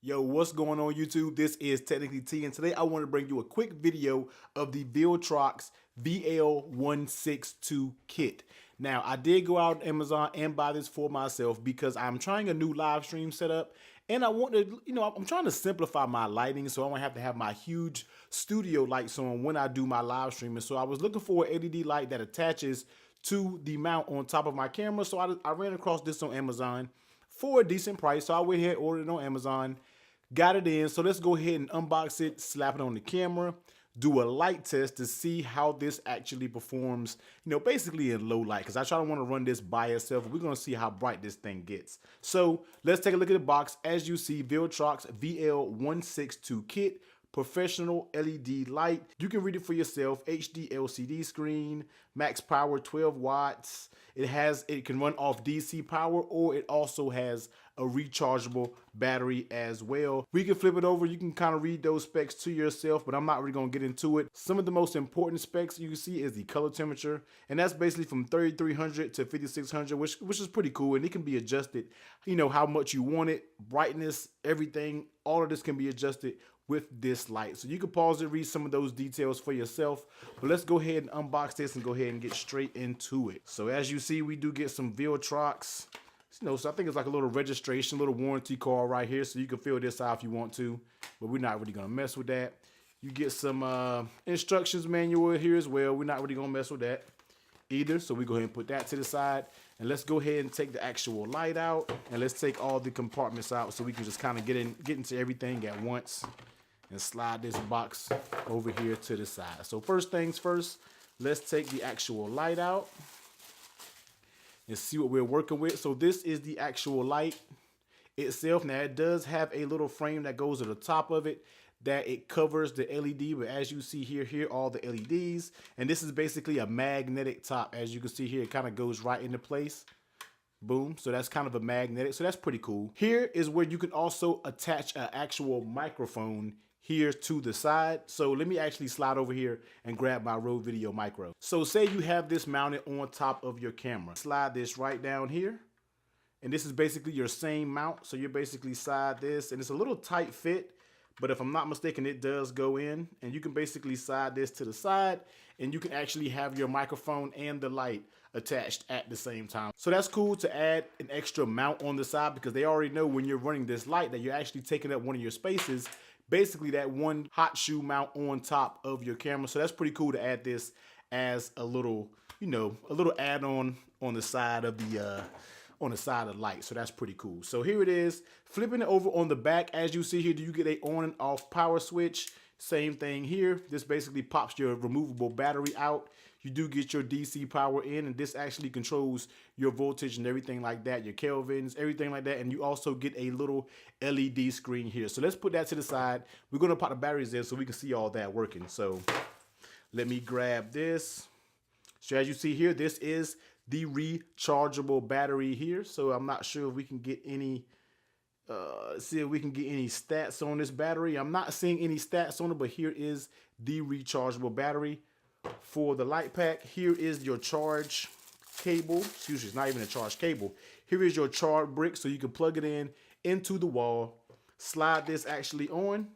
Yo, what's going on YouTube? This is TechnicallyTee, and today I want to bring you a quick video of the Viltrox VL-162 kit. Now, I did go out on Amazon and buy this for myself because I'm trying a new live stream setup, and I want to, I'm trying to simplify my lighting so I don't have to have my huge studio lights on when I do my live streaming. So I was looking for an LED light that attaches to the mount on top of my camera. So I ran across this on Amazon for a decent price. So I went ahead and ordered it on Amazon, got it in. So let's go ahead and unbox it, slap it on the camera, do a light test to see how this actually performs, basically in low light, because I try to want to run this by itself. We're going to see how bright this thing gets. So let's take a look at the box. As you see, Viltrox VL-162 kit, professional LED light. You can read it for yourself. HD LCD screen, max power 12 watts. It can run off DC power, or it also has a rechargeable battery as well. We can flip it over. You can kind of read those specs to yourself, but I'm not really going to get into it. Some of the most important specs you can see is the color temperature, and that's basically from 3300 to 5600, which is pretty cool, and it can be adjusted, how much you want it, brightness, everything. All of this can be adjusted with this light. So you can pause it, read some of those details for yourself, but let's go ahead and unbox this and go ahead and get straight into it. So as you see, we do get some Viltrox, so I think it's like a little registration, a little warranty card right here, so you can fill this out if you want to, but we're not really gonna mess with that. You get some instructions manual here as well. We're not really gonna mess with that either, so we go ahead and put that to the side, and let's go ahead and take the actual light out, and let's take all the compartments out so we can just kind of get into everything at once and slide this box over here to the side. So first things first, let's take the actual light out and see what we're working with. So this is the actual light itself. Now it does have a little frame that goes to the top of it that it covers the LED, but as you see here all the LEDs, and this is basically a magnetic top. As you can see here, it kind of goes right into place. Boom. So that's kind of a magnetic, so that's pretty cool. Here is where you can also attach an actual microphone here to the side. So let me actually slide over here and grab my Rode Video Micro. So say you have this mounted on top of your camera. Slide this right down here, and this is basically your same mount. So you basically slide this, and it's a little tight fit, but if I'm not mistaken, it does go in, and you can basically slide this to the side, and you can actually have your microphone and the light attached at the same time. So that's cool to add an extra mount on the side, because they already know when you're running this light that you're actually taking up one of your spaces, basically that one hot shoe mount on top of your camera. So that's pretty cool to add this as a little, a little add-on on the side of the light. So that's pretty cool. So here it is. Flipping it over on the back, as you see here, do you get a on and off power switch? Same thing here. This basically pops your removable battery out. You do get your DC power in, and this actually controls your voltage and everything like that, your kelvins, everything like that. And you also get a little LED screen here. So let's put that to the side. We're going to pop the batteries in so we can see all that working. So let me grab this. So as you see here, this is the rechargeable battery here. So I'm not sure if we can get any see if we can get any stats on this battery. I'm not seeing any stats on it, but here is the rechargeable battery for the light pack. Here is your charge cable. Excuse me, it's not even a charge cable. Here is your charge brick, so you can plug it in into the wall, slide this actually on,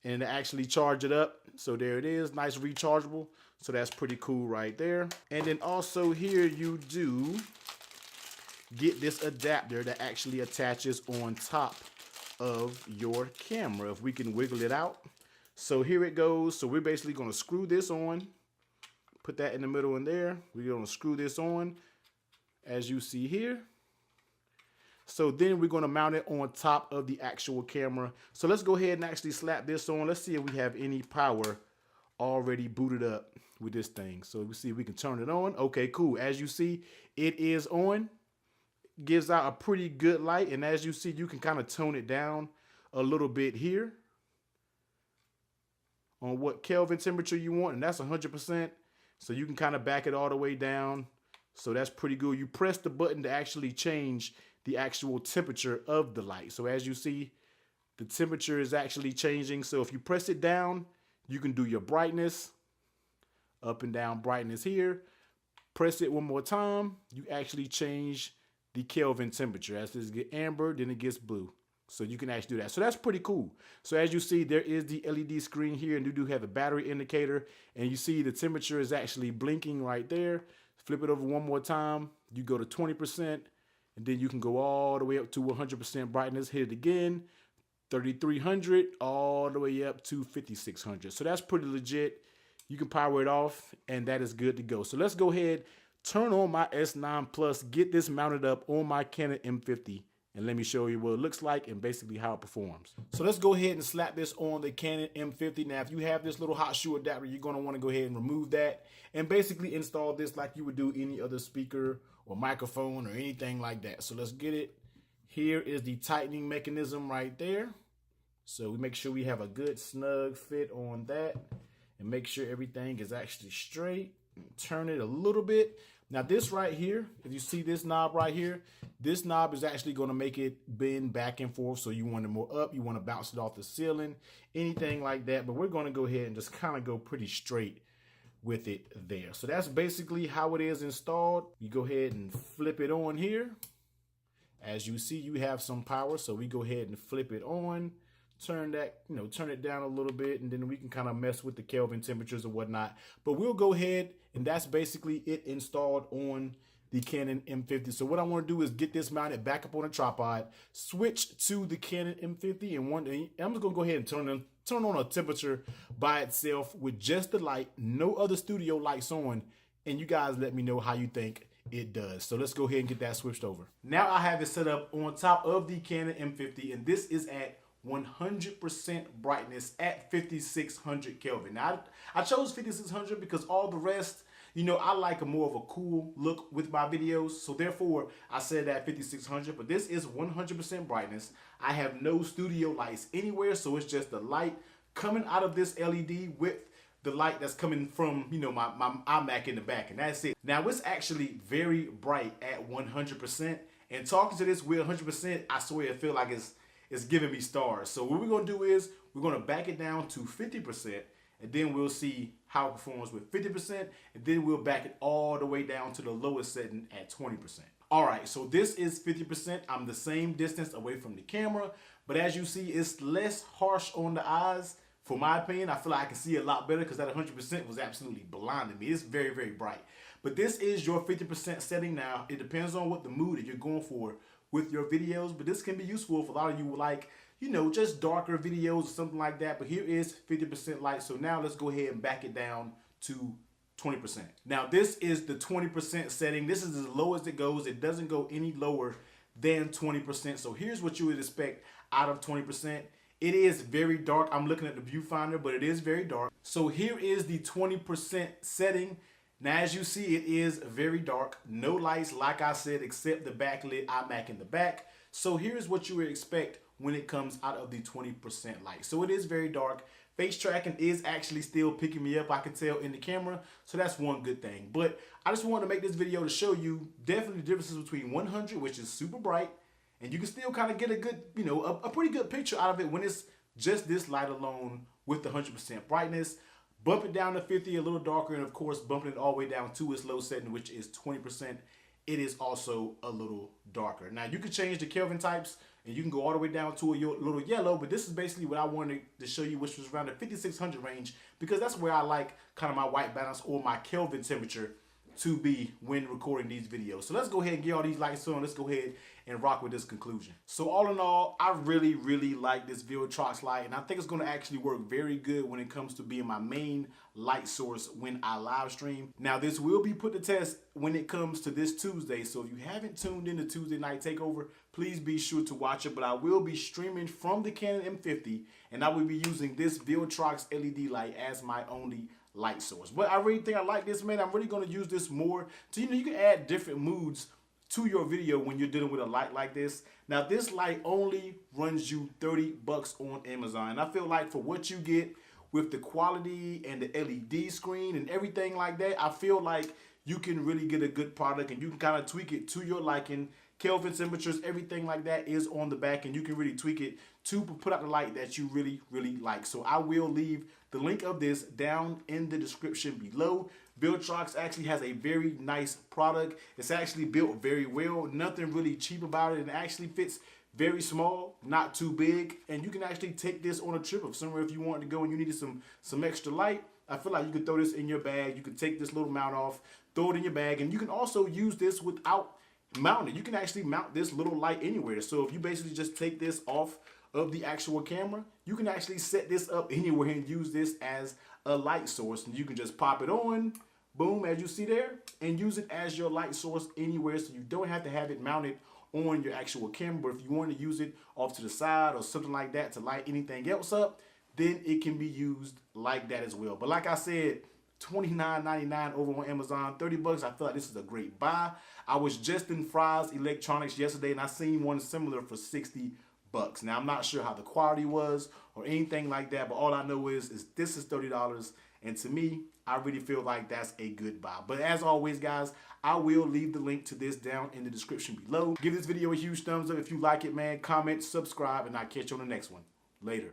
and actually charge it up. So there it is, nice rechargeable. So that's pretty cool right there. And then also here you do get this adapter that actually attaches on top of your camera. If we can wiggle it out. So here it goes. So we're basically going to screw this on, put that in the middle in there. We're going to screw this on, as you see here. So then we're going to mount it on top of the actual camera. So let's go ahead and actually slap this on. Let's see if we have any power already booted up with this thing. So we see if we can turn it on. Okay, cool. As you see, it is on. Gives out a pretty good light, and as you see, you can kind of tone it down a little bit here on what Kelvin temperature you want, and that's 100%. So you can kind of back it all the way down. So that's pretty good. You press the button to actually change the actual temperature of the light. So as you see, the temperature is actually changing. So if you press it down, you can do your brightness, up and down brightness here. Press it one more time, you actually change the Kelvin temperature. As this gets amber, then it gets blue. So you can actually do that. So that's pretty cool. So as you see, there is the LED screen here, and you do have a battery indicator, and you see the temperature is actually blinking right there. Flip it over one more time. You go to 20%, and then you can go all the way up to 100% brightness. Hit it again, 3300, all the way up to 5600. So that's pretty legit. You can power it off, and that is good to go. So let's go ahead, turn on my S9 Plus, get this mounted up on my Canon M50, and let me show you what it looks like and basically how it performs. So let's go ahead and slap this on the Canon M50. Now, if you have this little hot shoe adapter, you're going to want to go ahead and remove that and basically install this like you would do any other speaker or microphone or anything like that. So let's get it. Here is the tightening mechanism right there. So we make sure we have a good snug fit on that and make sure everything is actually straight. Turn it a little bit. Now this right here, if you see this knob right here, this knob is actually going to make it bend back and forth. So you want it more up, you want to bounce it off the ceiling, anything like that. But we're going to go ahead and just kind of go pretty straight with it there. So that's basically how it is installed. You go ahead and flip it on here. As you see, you have some power. So we go ahead and flip it on. Turn that, turn it down a little bit, and then we can kind of mess with the Kelvin temperatures or whatnot. But we'll go ahead, and that's basically it installed on the Canon M50. So what I want to do is get this mounted back up on a tripod, switch to the Canon M50, and I'm just going to go ahead and turn on a temperature by itself with just the light, no other studio lights on, and you guys let me know how you think it does. So let's go ahead and get that switched over. Now I have it set up on top of the Canon M50, and this is at 100% brightness at 5600 Kelvin. Now, I chose 5600 because all the rest, I like a more of a cool look with my videos. So therefore, I said at 5600, but this is 100% brightness. I have no studio lights anywhere, so it's just the light coming out of this LED with the light that's coming from, my iMac in the back, and that's it. Now, it's actually very bright at 100%, and talking to this with 100%, I swear I feel like it's giving me stars. So what we're going to do is we're going to back it down to 50%, and then we'll see how it performs with 50%, and then we'll back it all the way down to the lowest setting at 20%. All right, so this is 50%. I'm the same distance away from the camera, but as you see, it's less harsh on the eyes. For my opinion, I feel like I can see a lot better because that 100% was absolutely blinding me. It's very, very bright. But this is your 50% setting now. It depends on what the mood that you're going for with your videos, but this can be useful if a lot of you would like, just darker videos or something like that. But here is 50% light. So now let's go ahead and back it down to 20%. Now this is the 20% setting. This is as low as it goes. It doesn't go any lower than 20%. So here's what you would expect out of 20%. It is very dark. I'm looking at the viewfinder, but it is very dark. So here is the 20% setting. Now, as you see, it is very dark. No lights, like I said, except the backlit iMac in the back. So here's what you would expect when it comes out of the 20% light. So it is very dark. Face tracking is actually still picking me up, I can tell in the camera. So that's one good thing. But I just wanted to make this video to show you definitely the differences between 100, which is super bright, and you can still kind of get a good, a pretty good picture out of it when it's just this light alone with the 100% brightness. Bump it down to 50, a little darker, and of course bumping it all the way down to its low setting, which is 20%. It is also a little darker. Now you can change the Kelvin types, and you can go all the way down to a little yellow, but this is basically what I wanted to show you, which was around the 5600 range, because that's where I like kind of my white balance or my Kelvin temperature to be when recording these videos. So let's go ahead and get all these lights on. Let's go ahead and rock with this conclusion. So all in all, I really, really like this Viltrox light, and I think it's going to actually work very good when it comes to being my main light source when I live stream. Now this will be put to test when it comes to this Tuesday, so if you haven't tuned in to Tuesday Night Takeover, please be sure to watch it. But I will be streaming from the Canon M50, and I will be using this Viltrox LED light as my only light source. But I really think I like this, man. I'm really going to use this more to, you can add different moods to your video when you're dealing with a light like this. Now this light only runs you $30 on Amazon, and I feel like for what you get with the quality and the LED screen and everything like that, I feel like you can really get a good product, and you can kind of tweak it to your liking. Kelvin temperatures, everything like that is on the back, and you can really tweak it to put out the light that you really, really like. So I will leave the link of this down in the description below. Viltrox actually has a very nice product. It's actually built very well. Nothing really cheap about it, and it actually fits Very small, not too big, and you can actually take this on a trip of somewhere if you wanted to go and you needed some extra light. I feel like you could throw this in your bag. You could take this little mount off, throw it in your bag, and you can also use this without mounting. You can actually mount this little light anywhere. So if you basically just take this off of the actual camera, you can actually set this up anywhere and use this as a light source. And you can just pop it on, boom, as you see there, and use it as your light source anywhere, so you don't have to have it mounted on your actual camera. But if you want to use it off to the side or something like that to light anything else up, then it can be used like that as well. But like I said, $29.99 over on Amazon, 30 bucks. I feel like this is a great buy. I was just in Fry's Electronics yesterday and I seen one similar for 60 bucks. Now I'm not sure how the quality was or anything like that, but all I know is this is $30, and to me, I really feel like that's a good buy. But as always, guys, I will leave the link to this down in the description below. Give this video a huge thumbs up if you like it, man. Comment, subscribe, and I'll catch you on the next one. Later.